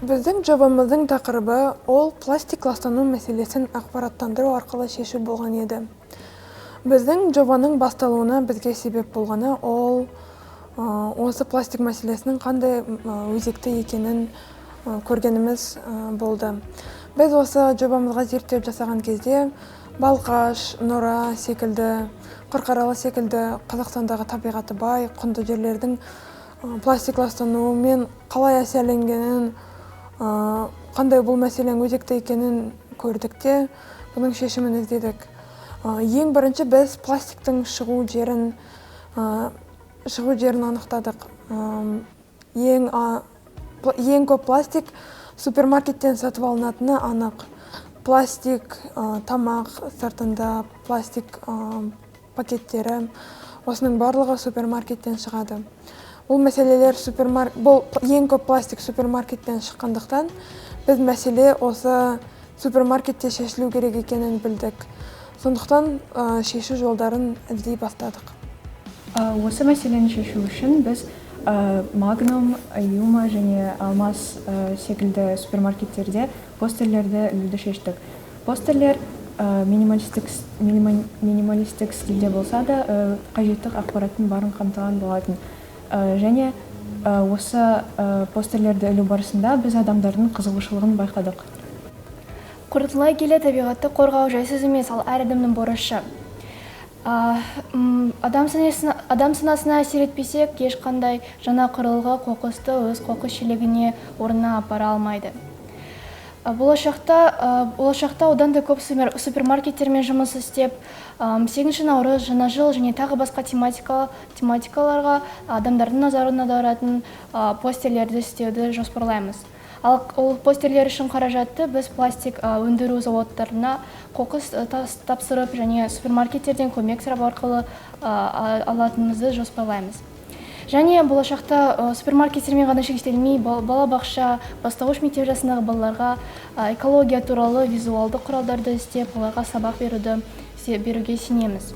Біздің жобамыздың тақырыбы ол пластик ластану мәселесін ақпараттандыру арқылы шешу болған еді. Біздің жобаның басталуына бізге себеп болғаны ол осы пластик мәселесінің қандай өзекті екенін көргеніміз болды. Біз осы жобамызға зерттеу жасаған кезде Балқаш, Нұра секілді, Қырқаралы секілді Қазақстандағы табиғаты бай, құнды жерлердің пластик ластануымен қалай әсерленгенін, қандай бұл мәселенің өзекті екенін көрдік те, бұның шешімін іздедік. Ең бірінші біз пластиктің шығу жерін анықтадық. Ең көп пластик супермаркеттен сатып алынатыны анық. Пластик тамақ сыртында, пластик пакеттері, осының барлығы супермаркеттен шығады. Бұл мәселелер ең көп пластик супермаркеттен шыққандықтан, біз мәселе осы супермаркетте шешілу керек екенін білдік. Сондықтан шешу жолдарын іздей бастадық. Осы мәселені шешу үшін біз Магнум, Юма және Алмаз секілді супермаркеттерде постерлерді ілуді шештік. Постерлер минималистік стильде болса да, қажетті ақпараттың барын қамтыған болатын. Және осы постерлерді ілу барысында біз адамдардың қызығушылығын байқадық. Қорытындылай келе, табиғатты қорғау жайсыз емес, ал әр адамның борышы. Адам санасына әсер етпесек, ешқандай жаңа құрылғы қоқысты өз қоқыс шелегіне орнына апара алмайды. Болашақта одан да көп супермаркеттермен жұмыс істеп, 8 наурыз, жаңа жыл және тағы басқа тематикаларға адамдардың назарын аударатын постерлерді істеуді жоспарлаймыз. Ал ол постерлер үшін қаражатты біз пластик өндіру заводтарына қоқыс тапсырып және супермаркеттерден көмек сұрап арқылы алатынымызды жоспарлаймыз. Және болашақта супермаркеттермен ғана шектелмей, балабақша, бастауыш мектеп жасындағы балаларға экология туралы визуалды құралдарды істеп, оларға сабақ беруге сенеміз.